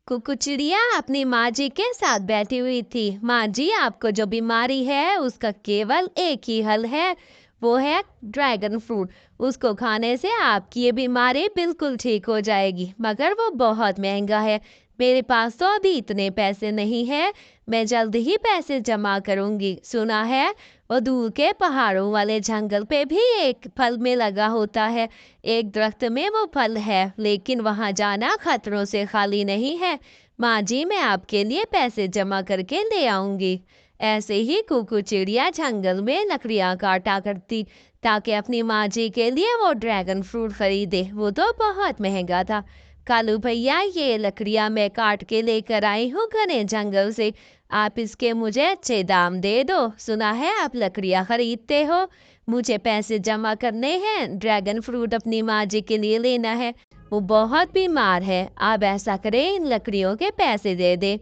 कुकु चिड़िया अपनी माँ जी के साथ बैठी हुई थी। माँ जी, आपको जो बीमारी है उसका केवल एक ही हल है, वो है ड्रैगन फ्रूट। उसको खाने से आपकी ये बीमारी बिल्कुल ठीक हो जाएगी, मगर वो बहुत महंगा है। मेरे पास तो अभी इतने पैसे नहीं है, मैं जल्द ही पैसे जमा करूंगी। सुना है वो दूर के पहाड़ों वाले जंगल पे भी एक फल में लगा होता है। एक दरख्त में वो फल है, लेकिन वहां जाना खतरों से खाली नहीं है। माँ जी, मैं आपके लिए पैसे जमा करके ले आऊंगी। ऐसे ही कुकू चिड़िया जंगल में लकड़ियां काटा करती ताकि अपनी माँ जी के लिए वो ड्रैगन फ्रूट खरीदे। वो तो बहुत महंगा था। कालू भैया, ये लकड़ियां मैं काट के लेकर आई हूँ घने जंगल से। आप इसके मुझे अच्छे दाम दे दो। सुना है आप लकड़ियां खरीदते हो। मुझे पैसे जमा करने हैं, ड्रैगन फ्रूट अपनी माँ जी के लिए लेना है। वो बहुत बीमार है। आप ऐसा करें, इन लकड़ियों के पैसे दे दे।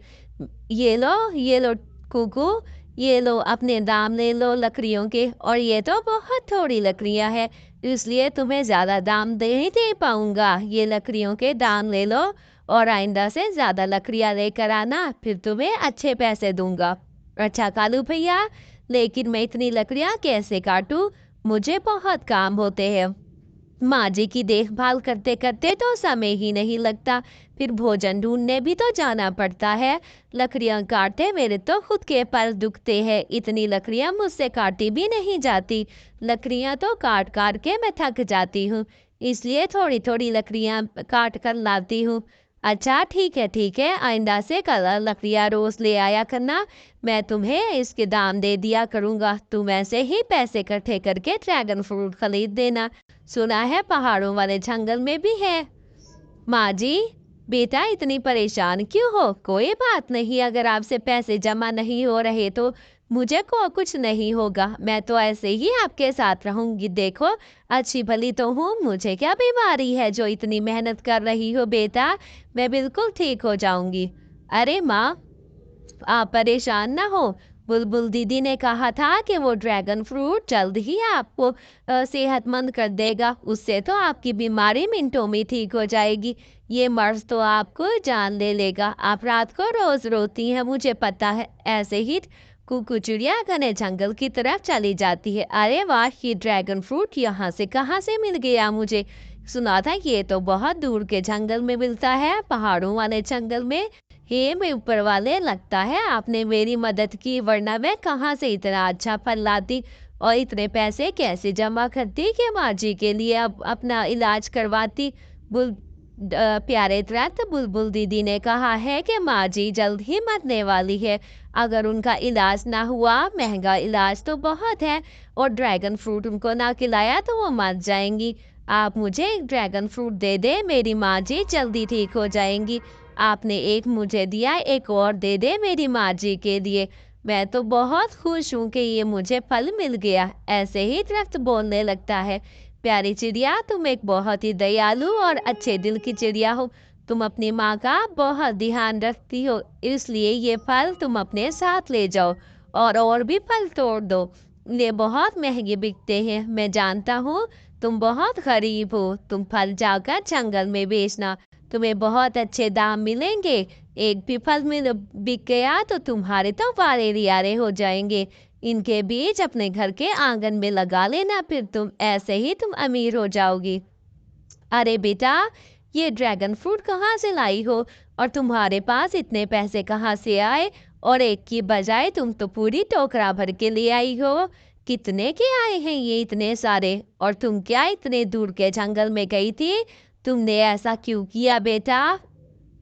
ये लो कुकू, ये लो, अपने दाम ले लो लकड़ियों के। और ये तो बहुत थोड़ी लकड़ियां हैं, इसलिए तुम्हें ज़्यादा दाम नहीं दे पाऊंगा। ये लकड़ियों के दाम ले लो और आइंदा से ज़्यादा लकड़ियां लेकर आना, फिर तुम्हें अच्छे पैसे दूंगा। अच्छा कालू भैया, लेकिन मैं इतनी लकड़ियां कैसे काटूं? मुझे बहुत काम होते हैं। माँ जी की देखभाल करते करते तो समय ही नहीं लगता, फिर भोजन ढूंढने भी तो जाना पड़ता है। लकड़ियां काटते मेरे तो खुद के पर दुखते हैं, इतनी लकड़ियां मुझसे काटी भी नहीं जाती। लकड़ियां तो काट काट के मैं थक जाती हूँ, इसलिए थोड़ी थोड़ी लकड़ियां काट कर लाती हूँ। अच्छा ठीक है, आइंदा से कल लकड़ियां रोज ले आया करना, मैं तुम्हें इसके दाम दे दिया करूंगा। तुम ऐसे ही पैसे इकट्ठे करके ड्रैगन फ्रूट खरीद देना। सुना है पहाड़ों वाले जंगल में भी है। माँ जी, बेटा इतनी परेशान क्यों हो? कोई बात नहीं, अगर आपसे पैसे जमा नहीं हो रहे तो मुझे को कुछ नहीं होगा, मैं तो ऐसे ही आपके साथ रहूंगी। देखो, अच्छी भली तो हूँ, मुझे क्या बीमारी है जो इतनी मेहनत कर रही हो बेटा। मैं बिल्कुल ठीक हो जाऊंगी। अरे माँ, आप परेशान ना हो। बुलबुल दीदी ने कहा था कि वो ड्रैगन फ्रूट जल्द ही आपको सेहतमंद कर देगा, उससे तो आपकी बीमारी मिनटों में ठीक हो जाएगी। ये मर्ज तो आपको जान ले लेगा। आप रात को रोज रोती हैं, मुझे पता है। ऐसे ही कुकू चिड़िया घने जंगल की तरफ चली जाती है। अरे वाह, ये ड्रैगन फ्रूट यहाँ से कहाँ से मिल गया मुझे? सुना था ये तो बहुत दूर के जंगल में मिलता है, पहाड़ों वाले जंगल में। हे मैं ऊपर वाले, लगता है आपने मेरी मदद की, वरना मैं कहाँ से इतना अच्छा फल लाती और इतने पैसे कैसे जमा करती कि माँ जी के लिए अब अपना इलाज करवाती। प्यारे दरख्त, बुलबुल दीदी ने कहा है कि माँ जी जल्द ही मरने वाली है। अगर उनका इलाज ना हुआ, महंगा इलाज तो बहुत है, और ड्रैगन फ्रूट उनको ना खिलाया तो वो मर जाएंगी। आप मुझे एक ड्रैगन फ्रूट दे दे, मेरी माँ जी जल्दी ठीक हो जाएंगी। आपने एक मुझे दिया, एक और दे दे मेरी माँ जी के लिए। मैं तो बहुत खुश हूँ कि ये मुझे फल मिल गया। ऐसे ही दरख्त बोलने लगता है। प्यारी चिड़िया, तुम एक बहुत ही दयालु और अच्छे दिल की चिड़िया हो। तुम अपनी माँ का बहुत ध्यान रखती हो, इसलिए ये फल तुम अपने साथ ले जाओ और भी फल तोड़ दो। ये बहुत महंगे बिकते हैं, मैं जानता हूँ। तुम बहुत गरीब हो, तुम फल जाकर जंगल में बेचना, तुम्हें बहुत अच्छे दाम मिलेंगे। एक भी फल मिल बिक गया तो तुम्हारे तो वारे रियारे हो जाएंगे। इनके बीज अपने घर के आंगन में लगा लेना, फिर तुम ऐसे ही तुम अमीर हो जाओगी। अरे बेटा, ये ड्रैगन फ्रूट कहाँ से लाई हो? और तुम्हारे पास इतने पैसे कहाँ से आए? और एक की बजाय तुम तो पूरी टोकरा भर के ले आई हो। कितने के आए हैं ये इतने सारे? और तुम क्या इतने दूर के जंगल में गई थी? तुमने ऐसा क्यों किया बेटा?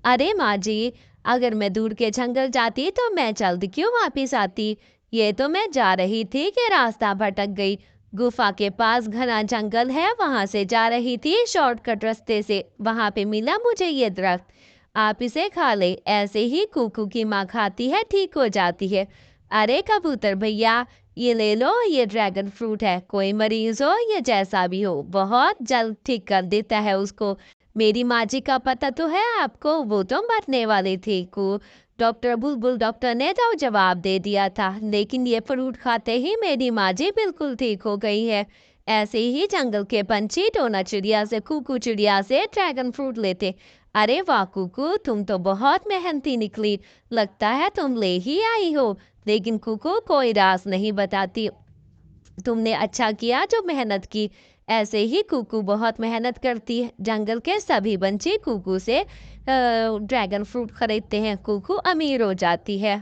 अरे माँ जी, अगर मैं दूर के जंगल जाती तो मैं जल्द क्यों वापिस आती? ये तो मैं जा रही थी कि रास्ता भटक गई। गुफा के पास घना जंगल है, वहां से जा रही थी शॉर्टकट रास्ते से, वहां पे मिला मुझे ये दरख्त। आप इसे खा ले, ऐसे ही कुकू की माँ खाती है ठीक हो जाती है। अरे कबूतर भैया, ये ले लो, ये ड्रैगन फ्रूट है। कोई मरीज हो या जैसा भी हो, बहुत जल्द ठीक कर देता है उसको। मेरी माँ जी का पता तो है आपको, वो तो मरने वाली थी को। डॉक्टर बुलबुल डॉक्टर ने तो जवाब दे दिया था, लेकिन ये फ्रूट खाते ही मेरी माँ जी बिल्कुल ठीक हो गई है। ऐसे ही जंगल के पंछी टोना चिड़िया से, कुकू चिड़िया से ड्रैगन फ्रूट लेते। अरे वाह कुकू, तुम तो बहुत मेहनती निकली। लगता है तुम ले ही आई हो। लेकिन कुकू कोई राज नहीं बताती। तुमने अच्छा किया जो मेहनत की। ऐसे ही कुकू बहुत मेहनत करती है। जंगल के सभी पंछी कुकू से ड्रैगन फ्रूट खरीदते हैं। कुकू अमीर हो जाती है।